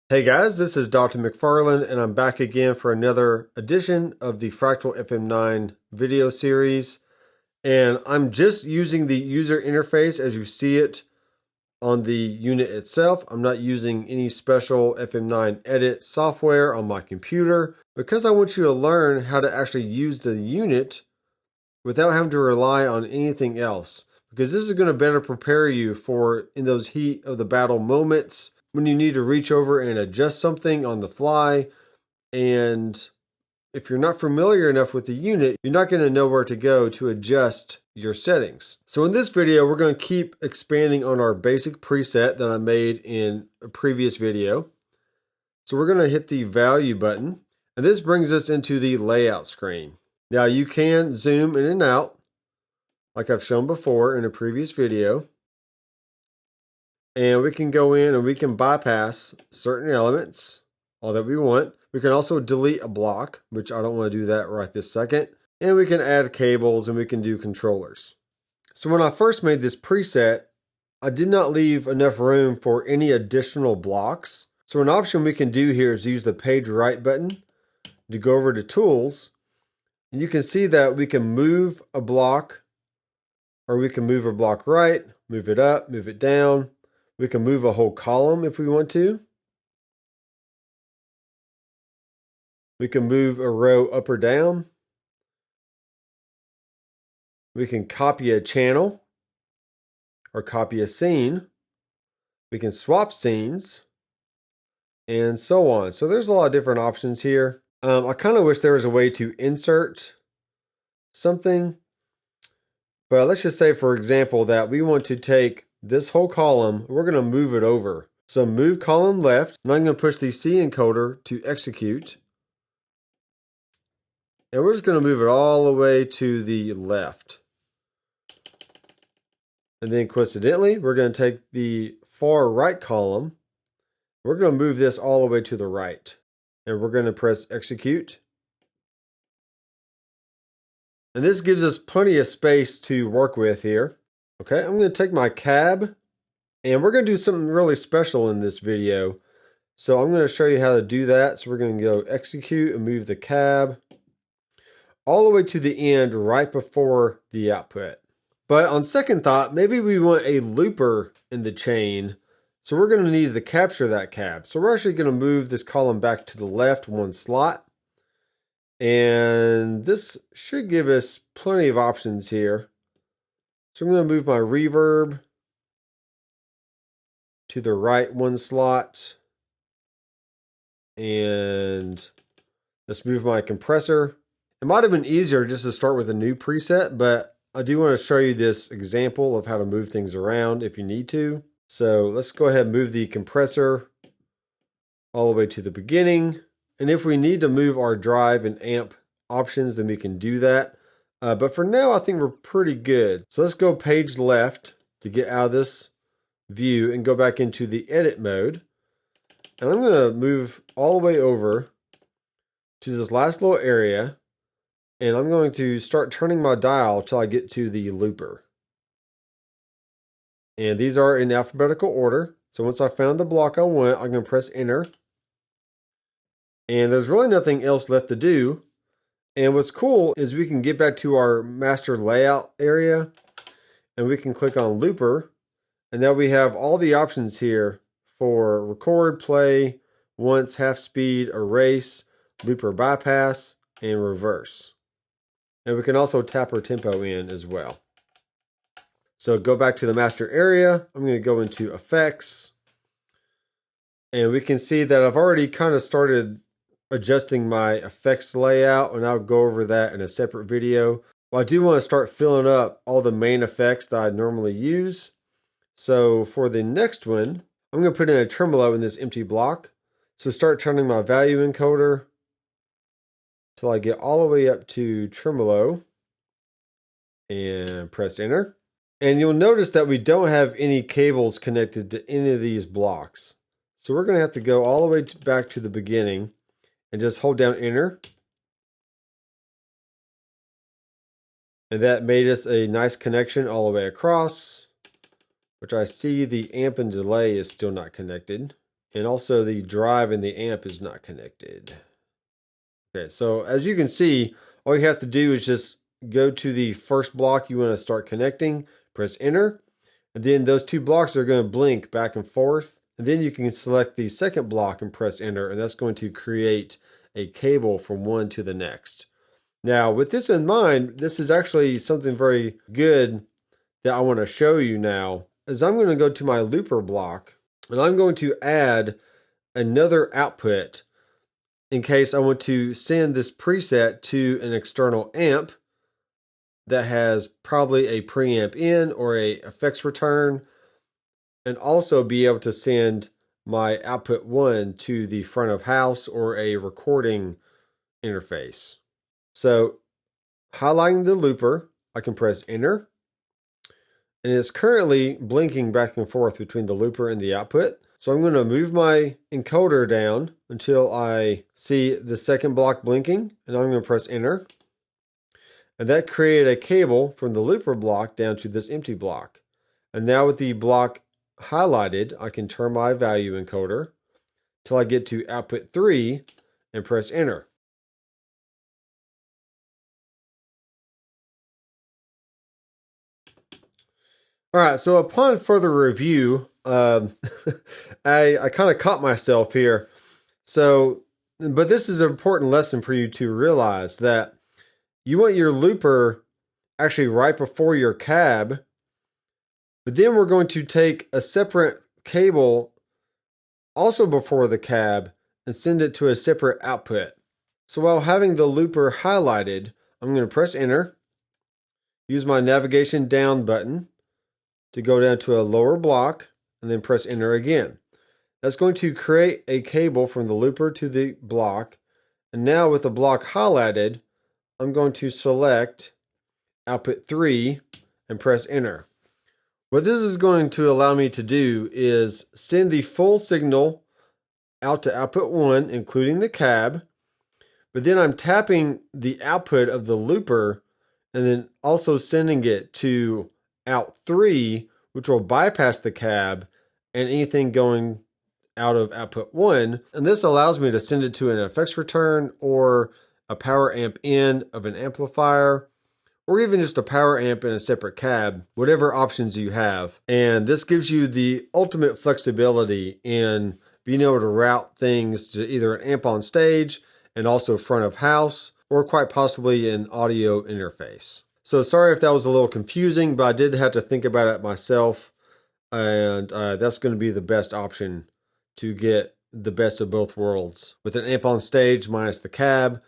Hey guys, this is Doctor McFarland, and I'm back again for another edition of the Fractal FM9 video series. And I'm just using the user interface as you see it on the unit itself. I'm not using any special FM9 edit software on my computer because I want you to learn how to actually use the unit without having to rely on anything else. Because this is going to better prepare you for in those heat of the battle moments when you need to reach over and adjust something on the fly. And if you're not familiar enough with the unit, you're not going to know where to go to adjust your settings. So in this video, we're going to keep expanding on our basic preset that I made in a previous video. So we're going to hit the value button, and this brings us into the layout screen. Now you can zoom in and out like I've shown before in a previous video. And we can go in and we can bypass certain elements, all that we want. We can also delete a block, which I don't want to do that right this second. And we can add cables and we can do controllers. So when I first made this preset, I did not leave enough room for any additional blocks. So an option we can do here is use the page right button to go over to tools. And you can see that we can move a block, or we can move a block right, move it up, move it down. We can move a whole column if we want to. We can move a row up or down. We can copy a channel or copy a scene. We can swap scenes and so on. So there's a lot of different options here. I kind of wish there was a way to insert something. But let's just say, for example, that we want to take this whole column, we're going to move it over. So move column left, and I'm going to push the C encoder to execute. And we're just going to move it all the way to the left. And then coincidentally, we're going to take the far right column. We're going to move this all the way to the right. And we're going to press execute. And this gives us plenty of space to work with here. Okay, I'm going to take my cab, and we're going to do something really special in this video. So I'm going to show you how to do that. So we're going to go execute and move the cab all the way to the end right before the output. But on second thought, maybe we want a looper in the chain. So we're going to need to capture that cab. So we're actually going to move this column back to the left one slot. And this should give us plenty of options here. So I'm going to move my reverb to the right one slot. And let's move my compressor. It might have been easier just to start with a new preset, but I do want to show you this example of how to move things around if you need to. So let's go ahead and move the compressor all the way to the beginning. And if we need to move our drive and amp options, then we can do that. But for now, I think we're pretty good. So let's go page left to get out of this view and go back into the edit mode. And I'm going to move all the way over to this last little area. And I'm going to start turning my dial till I get to the looper. And these are in alphabetical order. So once I found the block I want, I'm going to press enter. And there's really nothing else left to do. And what's cool is we can get back to our master layout area and we can click on looper. And now we have all the options here for record, play, once, half speed, erase, looper bypass, and reverse. And we can also tap our tempo in as well. So go back to the master area. I'm going to go into effects. And we can see that I've already kind of started adjusting my effects layout, and I'll go over that in a separate video. Well, I do want to start filling up all the main effects that I normally use. So for the next one, I'm going to put in a tremolo in this empty block. So start turning my value encoder till I get all the way up to tremolo and press enter. And you'll notice that we don't have any cables connected to any of these blocks. So we're going to have to go all the way back to the beginning and just hold down enter. And that made us a nice connection all the way across, which I see the amp and delay is still not connected. And also the drive and the amp is not connected. Okay, so as you can see, all you have to do is just go to the first block you want to start connecting, press enter, and then those two blocks are going to blink back and forth. And then you can select the second block and press enter, and that's going to create a cable from one to the next. Now, with this in mind, this is actually something very good that I want to show you now, is I'm going to go to my looper block, and I'm going to add another output in case I want to send this preset to an external amp that has probably a preamp in or a effects return, and also be able to send my output 1 to the front of house or a recording interface. So highlighting the looper, I can press enter, and it's currently blinking back and forth between the looper and the output. So I'm going to move my encoder down until I see the second block blinking, and I'm going to press enter. And that created a cable from the looper block down to this empty block. And now with the block highlighted, I can turn my value encoder till I get to output 3 and press enter. All right, so upon further review, I kind of caught myself here. So, but this is an important lesson for you to realize that you want your looper actually right before your cab, but then we're going to take a separate cable also before the cab and send it to a separate output. So while having the looper highlighted, I'm going to press enter, use my navigation down button to go down to a lower block, and then press enter again. That's going to create a cable from the looper to the block. And now with the block highlighted, I'm going to select output 3 and press enter. What this is going to allow me to do is send the full signal out to output 1, including the cab, but then I'm tapping the output of the looper and then also sending it to out 3, which will bypass the cab and anything going out of output 1. And this allows me to send it to an effects return or a power amp in of an amplifier, or even just a power amp in a separate cab, whatever options you have. And this gives you the ultimate flexibility in being able to route things to either an amp on stage and also front of house, or quite possibly an audio interface. So sorry if that was a little confusing, but I did have to think about it myself, and that's going to be the best option to get the best of both worlds, with an amp on stage minus the cab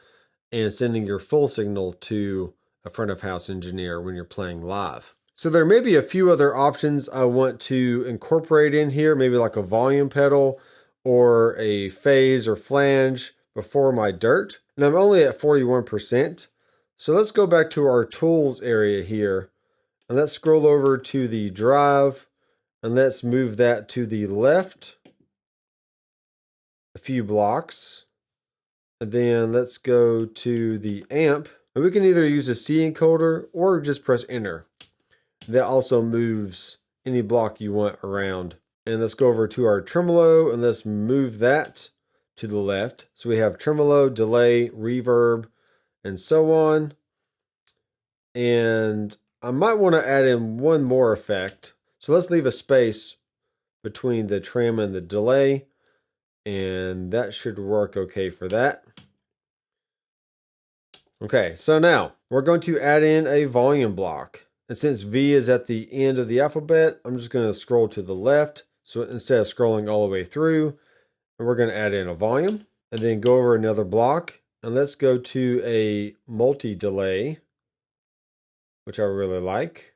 and sending your full signal to a front of house engineer when you're playing live. So there may be a few other options I want to incorporate in here, maybe like a volume pedal or a phase or flange before my dirt. And I'm only at 41%. So let's go back to our tools area here, and let's scroll over to the drive, and let's move that to the left a few blocks. And then let's go to the amp, and we can either use a C encoder or just press enter. That also moves any block you want around. And let's go over to our tremolo, and let's move that to the left. So we have tremolo, delay, reverb, and so on. And I might want to add in one more effect. So let's leave a space between the trem and the delay, and that should work okay for that. Okay, so now we're going to add in a volume block. And since V is at the end of the alphabet, I'm just going to scroll to the left. So instead of scrolling all the way through, and we're going to add in a volume, and then go over another block, and let's go to a multi-delay, which I really like.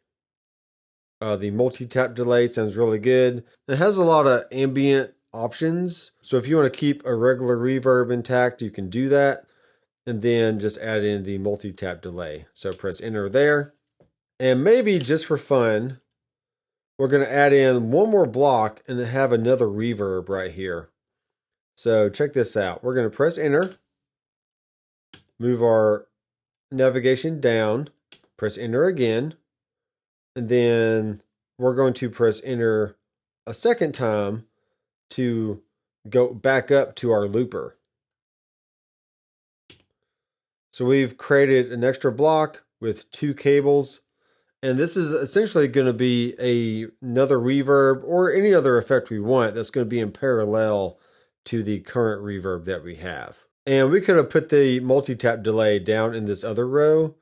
The multi-tap delay sounds really good. It has a lot of ambient options. So if you want to keep a regular reverb intact, you can do that. And then just add in the multi-tap delay. So press enter there. And maybe just for fun, we're going to add in one more block and have another reverb right here. So check this out. We're going to press enter, move our navigation down, press enter again, and then we're going to press enter a second time to go back up to our looper. So we've created an extra block with 2 cables, and this is essentially going to be another reverb or any other effect we want that's going to be in parallel to the current reverb that we have. And we could have put the multi-tap delay down in this other row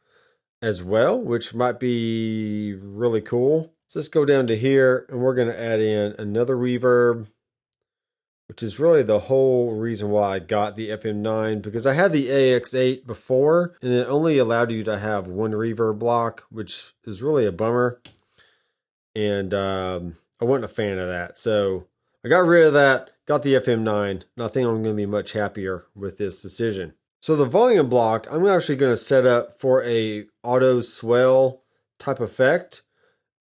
as well, which might be really cool. So let's go down to here, and we're going to add in another reverb, which is really the whole reason why I got the FM9, because I had the AX8 before, and it only allowed you to have 1 reverb block, which is really a bummer. And I wasn't a fan of that. So I got rid of that, got the FM9, and I think I'm going to be much happier with this decision. So the volume block, I'm actually going to set up for a auto swell type effect,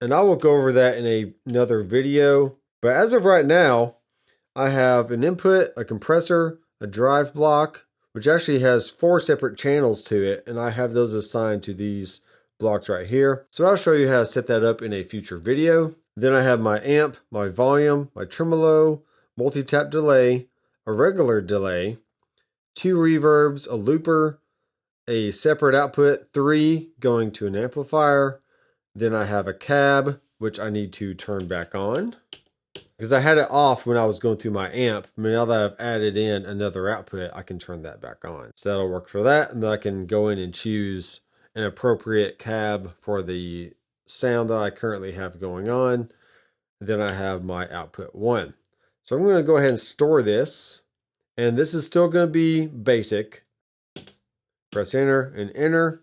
and I will go over that in another video. But as of right now, I have an input, a compressor, a drive block, which actually has 4 separate channels to it, and I have those assigned to these blocks right here. So I'll show you how to set that up in a future video. Then I have my amp, my volume, my tremolo, multi-tap delay, a regular delay, 2 reverbs, a looper, a separate output, 3 going to an amplifier. Then I have a cab, which I need to turn back on, because I had it off when I was going through my amp. But now that I've added in another output, I can turn that back on. So that'll work for that. And then I can go in and choose an appropriate cab for the sound that I currently have going on. Then I have my output 1. So I'm going to go ahead and store this. And this is still going to be basic. Press enter and enter.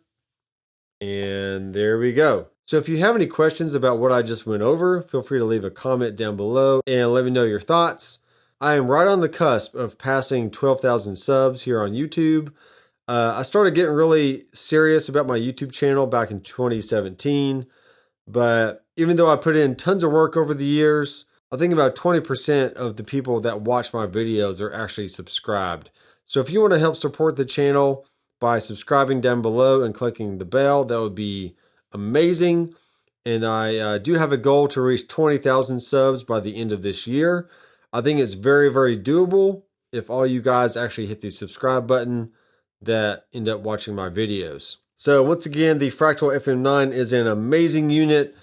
And there we go. So if you have any questions about what I just went over, feel free to leave a comment down below and let me know your thoughts. I am right on the cusp of passing 12,000 subs here on YouTube. I started getting really serious about my YouTube channel back in 2017, but even though I put in tons of work over the years, I think about 20% of the people that watch my videos are actually subscribed. So if you want to help support the channel by subscribing down below and clicking the bell, that would be amazing. And I do have a goal to reach 20,000 subs by the end of this year. I think it's very, very doable if all you guys actually hit the subscribe button that end up watching my videos. So once again, the Fractal FM9 is an amazing unit.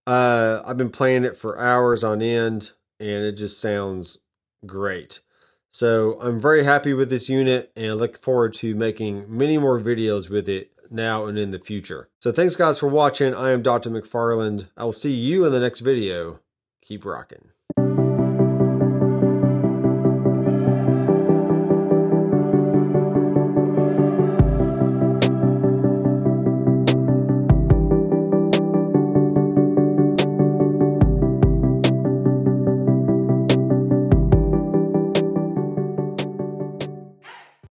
I've been playing it for hours on end, and it just sounds great. So I'm very happy with this unit, and I look forward to making many more videos with it now and in the future. So thanks guys for watching. I am Dr. McFarland. I will see you in the next video. Keep rocking.